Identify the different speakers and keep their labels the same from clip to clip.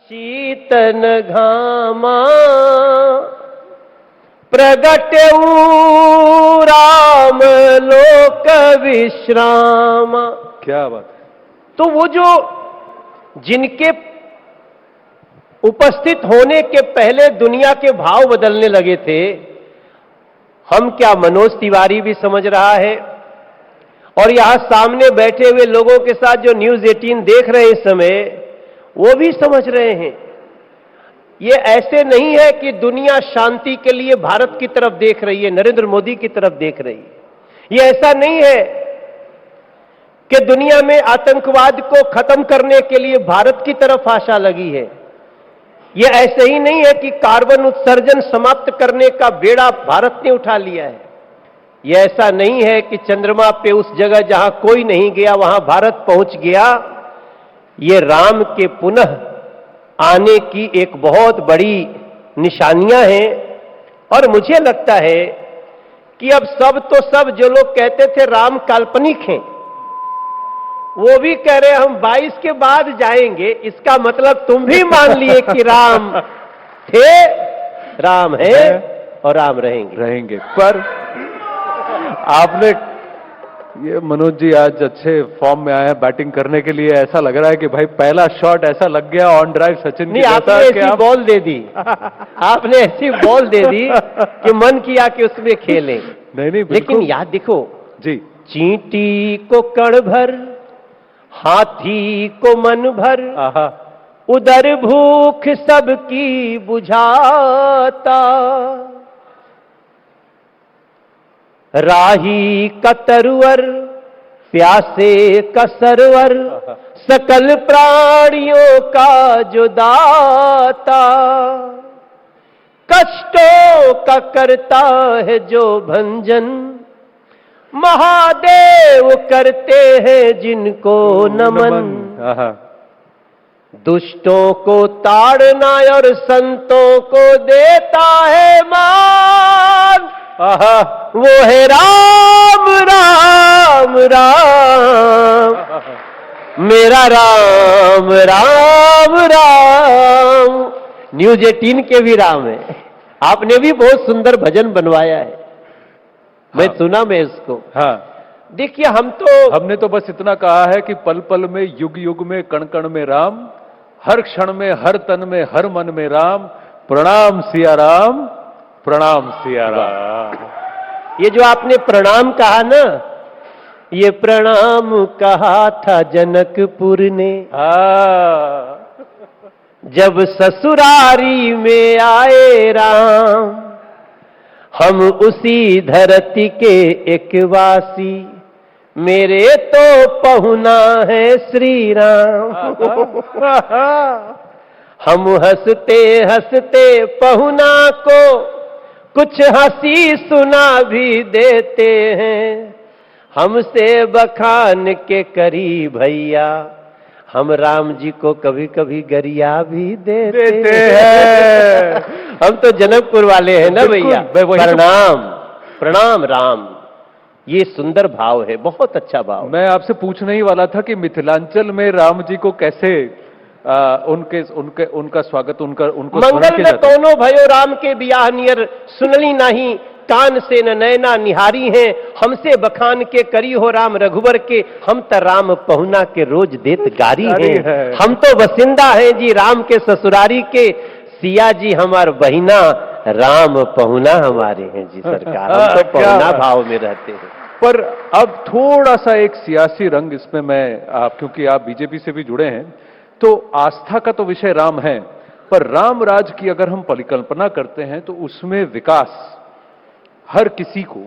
Speaker 1: शीतन घामा प्रगट्यऊ राम लोक विश्राम।
Speaker 2: क्या बात।
Speaker 1: तो वो जो जिनके उपस्थित होने के पहले दुनिया के भाव बदलने लगे थे, हम क्या मनोज तिवारी भी समझ रहा है, और यहां सामने बैठे हुए लोगों के साथ जो न्यूज़ 18 देख रहे हैं इस समय, वो भी समझ रहे हैं। ये ऐसे नहीं है कि दुनिया शांति के लिए भारत की तरफ देख रही है, नरेंद्र मोदी की तरफ देख रही है। ये ऐसा नहीं है कि दुनिया में आतंकवाद को खत्म करने के लिए भारत की तरफ आशा लगी है। ये ऐसे ही नहीं है कि कार्बन उत्सर्जन समाप्त करने का बेड़ा भारत ने उठा लिया है। ये ऐसा नहीं है कि चंद्रमा पे उस जगह जहां कोई नहीं गया वहां भारत पहुंच गया। ये राम के पुनः आने की एक बहुत बड़ी निशानियां हैं। और मुझे लगता है कि अब सब तो सब, जो लोग कहते थे राम काल्पनिक हैं, वो भी कह रहे हम 22 के बाद जाएंगे। इसका मतलब तुम भी मान लिए कि राम थे, राम है और राम रहेंगे।
Speaker 2: पर आपने ये मनोज जी आज अच्छे फॉर्म में आए हैं बैटिंग करने के लिए। ऐसा लग रहा है कि भाई पहला शॉट ऐसा लग गया ऑन ड्राइव सचिन की।
Speaker 1: आपने ऐसी बॉल दे दी आपने ऐसी बॉल दे दी कि मन किया कि उसमें खेलें।
Speaker 2: नहीं,
Speaker 1: लेकिन याद देखो
Speaker 2: जी,
Speaker 1: चींटी को कण भर, हाथी को मन भर, उधर भूख सबकी बुझाता, राही का तरवर प्यासे का सरवर, सकल प्राणियों का जो दाता, कष्टों का करता है जो भंजन, महादेव करते हैं जिनको नमन। दुष्टों को ताड़ना और संतों को देता है मान, वो है राम राम राम, मेरा राम राम राम। न्यूज़ 18 के भी राम है। आपने भी बहुत सुंदर भजन बनवाया है। मैं सुना मैं इसको। देखिए
Speaker 2: हमने तो बस इतना कहा है कि पल पल में, युग युग में, कण कण में राम, हर क्षण में, हर तन में, हर मन में राम। प्रणाम सिया राम, प्रणाम सिया राम।
Speaker 1: ये जो आपने प्रणाम कहा ना, ये प्रणाम कहा था जनकपुर ने जब ससुरारी में आए राम। हम उसी धरती के एक वासी, मेरे तो पहुना है श्री राम। हम हंसते हंसते पहुना को कुछ हंसी सुना भी देते हैं, हमसे बखान के करी भैया, हम राम जी को कभी कभी गरिया भी देते हैं। हम तो जनकपुर वाले हैं ना भैया। प्रणाम प्रणाम राम, ये सुंदर भाव है, बहुत अच्छा भाव।
Speaker 2: मैं आपसे पूछने ही वाला था कि मिथिलांचल में राम जी को कैसे उनका स्वागत, उनको
Speaker 1: मंगल में दोनों भयो राम के बियाह नियर, सुनली नहीं कान से न नैना निहारी हैं, हमसे बखान के करी हो राम रघुवर के, हम तो राम पहुना के रोज देत गारी हैं। हम तो बसिंदा हैं जी राम के ससुरारी के, सिया जी हमार बहिना, राम पहुना हमारे हैं जी सरकार। हम तो पहुना भाव में रहते हैं।
Speaker 2: पर अब थोड़ा सा एक सियासी रंग इसमें क्योंकि आप बीजेपी से भी जुड़े हैं, तो आस्था का तो विषय राम है, पर राम राज की अगर हम परिकल्पना करते हैं तो उसमें विकास, हर किसी को,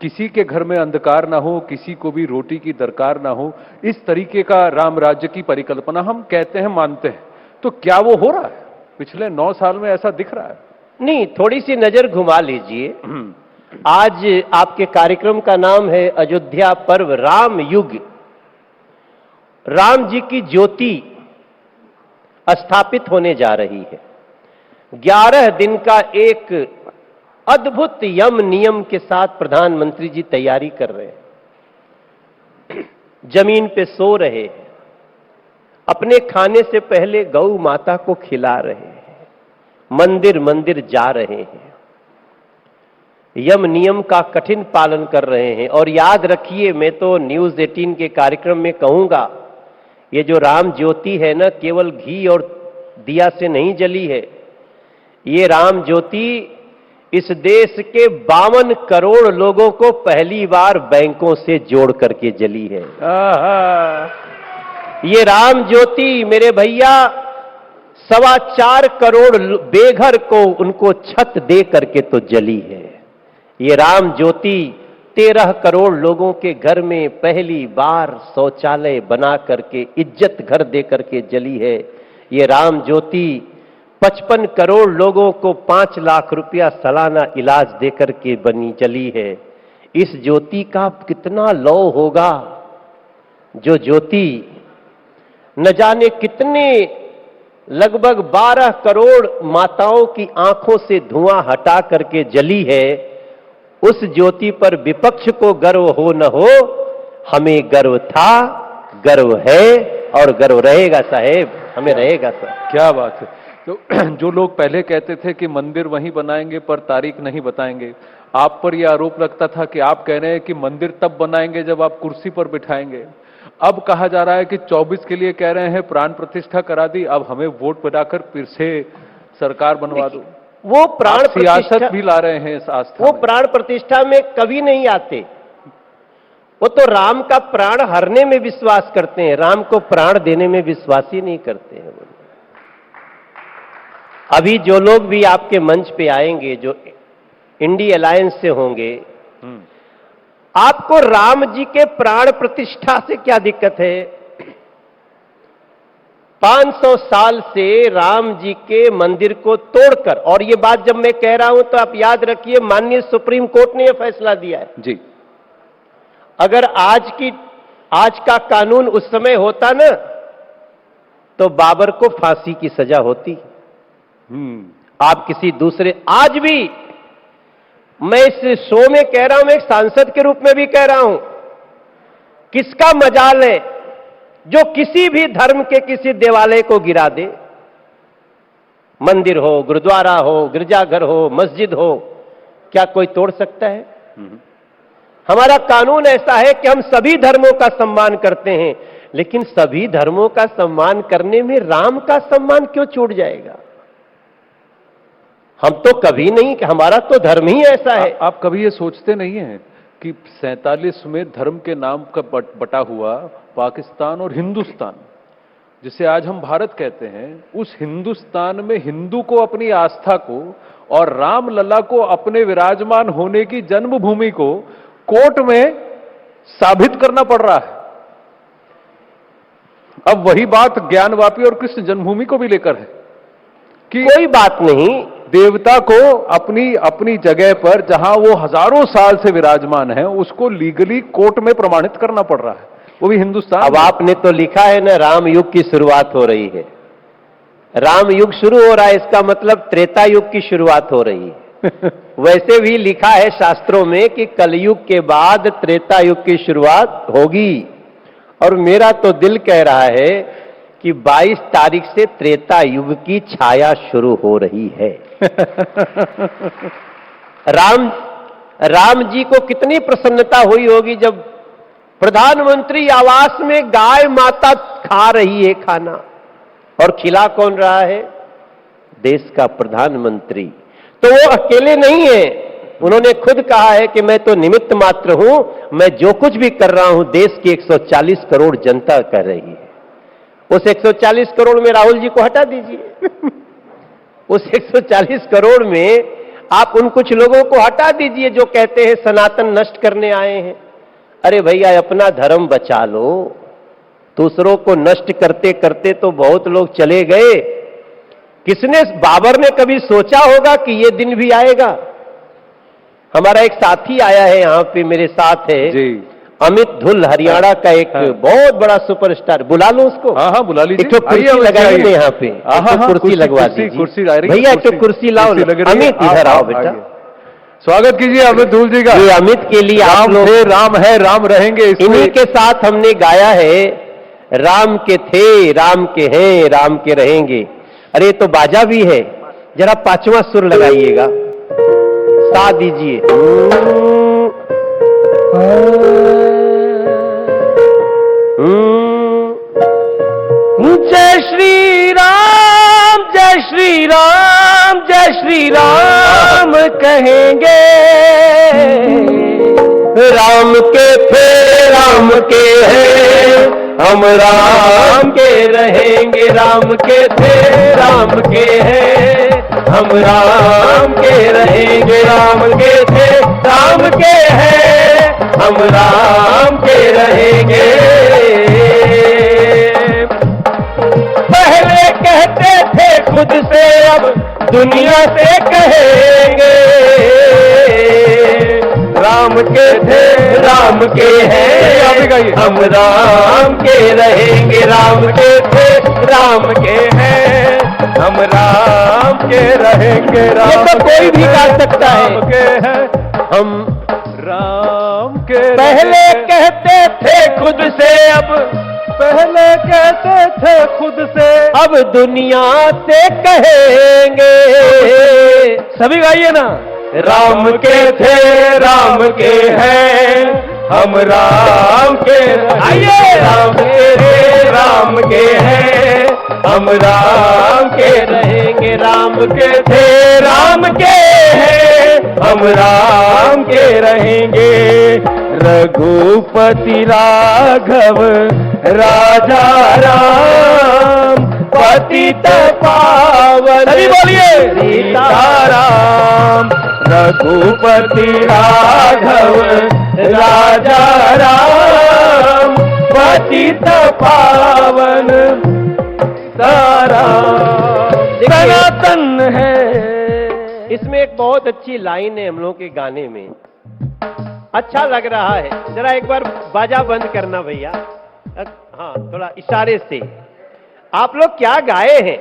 Speaker 2: किसी के घर में अंधकार ना हो, किसी को भी रोटी की दरकार ना हो, इस तरीके का राम राज्य की परिकल्पना हम कहते हैं, मानते हैं। तो क्या वो हो रहा है? पिछले 9 साल में ऐसा दिख रहा है?
Speaker 1: नहीं, थोड़ी सी नजर घुमा लीजिए। आज आपके कार्यक्रम का नाम है अयोध्या पर्व राम युग। राम जी की ज्योति स्थापित होने जा रही है। 11 दिन का एक अद्भुत यम नियम के साथ प्रधानमंत्री जी तैयारी कर रहे हैं। जमीन पे सो रहे हैं, अपने खाने से पहले गौ माता को खिला रहे हैं, मंदिर मंदिर जा रहे हैं, यम नियम का कठिन पालन कर रहे हैं। और याद रखिए, मैं तो न्यूज़ 18 के कार्यक्रम में कहूंगा, ये जो राम ज्योति है ना, केवल घी और दिया से नहीं जली है। ये राम ज्योति इस देश के 52 करोड़ लोगों को पहली बार बैंकों से जोड़ करके जली है। ये राम ज्योति मेरे भैया 4.25 करोड़ बेघर को उनको छत दे करके तो जली है। ये राम ज्योति 13 करोड़ लोगों के घर में पहली बार शौचालय बना करके, इज्जत घर दे करके जली है। ये राम ज्योति 55 करोड़ लोगों को 5 लाख रुपया सालाना इलाज देकर के बनी जली है। इस ज्योति का कितना लौ होगा, जो ज्योति न जाने कितने लगभग 12 करोड़ माताओं की आंखों से धुआं हटा करके जली है। उस ज्योति पर विपक्ष को गर्व हो न हो, हमें गर्व था, गर्व है और गर्व रहेगा साहेब, हमें रहेगा साहब।
Speaker 2: क्या बात है। तो जो लोग पहले कहते थे कि मंदिर वहीं बनाएंगे पर तारीख नहीं बताएंगे, आप पर यह आरोप लगता था कि आप कह रहे हैं कि मंदिर तब बनाएंगे जब आप कुर्सी पर बिठाएंगे। अब कहा जा रहा है कि 24 के लिए कह रहे हैं, प्राण प्रतिष्ठा करा दी, अब हमें वोट बनाकर फिर से सरकार बनवा दो।
Speaker 1: वो प्राण
Speaker 2: सियासत भी ला रहे हैं इस आस्था
Speaker 1: वो
Speaker 2: में।
Speaker 1: प्राण प्रतिष्ठा में कभी नहीं आते। वो तो राम का प्राण हरने में विश्वास करते हैं, राम को प्राण देने में विश्वास ही नहीं करते हैं। अभी जो लोग भी आपके मंच पे आएंगे, जो इंडी अलायंस से होंगे, आपको राम जी के प्राण प्रतिष्ठा से क्या दिक्कत है? 500 साल से राम जी के मंदिर को तोड़कर, और ये बात जब मैं कह रहा हूं तो आप याद रखिए, माननीय सुप्रीम कोर्ट ने यह फैसला दिया है
Speaker 2: जी।
Speaker 1: अगर आज का कानून उस समय होता ना, तो बाबर को फांसी की सजा होती। आप किसी दूसरे, आज भी मैं इस शो में कह रहा हूं, मैं एक सांसद के रूप में भी कह रहा हूं, किसका मजाल है जो किसी भी धर्म के किसी देवालय को गिरा दे? मंदिर हो, गुरुद्वारा हो, गिरजाघर हो, मस्जिद हो, क्या कोई तोड़ सकता है? हमारा कानून ऐसा है कि हम सभी धर्मों का सम्मान करते हैं, लेकिन सभी धर्मों का सम्मान करने में राम का सम्मान क्यों छूट जाएगा? हम तो कभी नहीं, हमारा तो धर्म ही ऐसा है।
Speaker 2: आप कभी ये सोचते नहीं हैं कि 47 में धर्म के नाम का बटा हुआ पाकिस्तान और हिंदुस्तान, जिसे आज हम भारत कहते हैं, उस हिंदुस्तान में हिंदू को अपनी आस्था को और रामलला को अपने विराजमान होने की जन्मभूमि को कोर्ट में साबित करना पड़ रहा है। अब वही बात ज्ञानवापी और कृष्ण जन्मभूमि को भी लेकर है कि
Speaker 1: कोई बात नहीं,
Speaker 2: देवता को अपनी जगह पर जहां वो हजारों साल से विराजमान है, उसको लीगली कोर्ट में प्रमाणित करना पड़ रहा है, वो भी हिंदुस्तान।
Speaker 1: अब आपने तो लिखा है ना, राम युग की शुरुआत हो रही है। राम युग शुरू हो रहा है, इसका मतलब त्रेता युग की शुरुआत हो रही है। वैसे भी लिखा है शास्त्रों में कि कलयुग के बाद त्रेता युग की शुरुआत होगी, और मेरा तो दिल कह रहा है कि 22 तारीख से त्रेता युग की छाया शुरू हो रही है। राम जी को कितनी प्रसन्नता हुई होगी जब प्रधानमंत्री आवास में गाय माता खा रही है खाना, और खिला कौन रहा है? देश का प्रधानमंत्री। तो वो अकेले नहीं है, उन्होंने खुद कहा है कि मैं तो निमित्त मात्र हूं, मैं जो कुछ भी कर रहा हूं देश की 140 करोड़ जनता कर रही है। उस 140 करोड़ में राहुल जी को हटा दीजिए। उस 140 करोड़ में आप उन कुछ लोगों को हटा दीजिए जो कहते हैं सनातन नष्ट करने आए हैं। अरे भैया, अपना धर्म बचा लो, दूसरों को नष्ट करते करते तो बहुत लोग चले गए। किसने, बाबर ने कभी सोचा होगा कि ये दिन भी आएगा? हमारा एक साथी आया है यहाँ पे, मेरे साथ है जी, अमित धुल, हरियाणा का एक बहुत बड़ा सुपरस्टार। बुला लो उसको।
Speaker 2: हाँ बुला लीजिए।
Speaker 1: एक तो कुर्सी लगाइए यहाँ पे, कुर्सी लगवा दीजिए।
Speaker 2: कुर्सी आ रही है
Speaker 1: भैया, एक तो कुर्सी लाओ। अमित इधर आओ बेटा,
Speaker 2: स्वागत कीजिए अमित धुल जी का।
Speaker 1: ये अमित के लिए
Speaker 2: राम है, राम रहेंगे।
Speaker 1: इन्हीं के साथ हमने गाया है, राम के थे, राम के हैं, राम के रहेंगे। अरे तो बाजा भी है, जरा पांचवा सुर लगाइएगा, सा दीजिए। जय श्री राम, जय श्री राम, जय श्री राम कहेंगे। राम के थे, राम के हैं, हम राम के रहेंगे। राम के थे, राम के हैं, हम राम के रहेंगे। राम के थे, राम के हैं, हम राम के रहेंगे। पहले कहते थे खुद से, अब दुनिया से कहेंगे। राम के थे, राम के हैं, हम राम के रहेंगे। राम के थे, राम के हैं, हम राम के रहेंगे। ये तो कोई भी गा सकता है। हम राम के पहले कहते थे खुद से, अब पहले कहते थे खुद से, अब दुनिया से कहेंगे। सभी गाइए ना। राम के थे, राम के हैं, हम राम के आइए। राम के थे, राम के हैं, हम राम के रहेंगे। राम के थे, राम के हैं, हम राम के रहेंगे। रघुपति राघव राजा राम, पतित पावन सभी बोलिए सीताराम। रघुपति राघव राजा राम, पतित पावन सीताराम। सनातन है। इसमें एक बहुत अच्छी लाइन है हम लोगों के गाने में, अच्छा लग रहा है। जरा एक बार बाजा बंद करना भैया। हाँ, थोड़ा इशारे से। आप लोग क्या गाए हैं?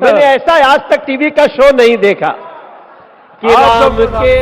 Speaker 1: मैंने ऐसा आज तक टीवी का शो नहीं देखा कि राम के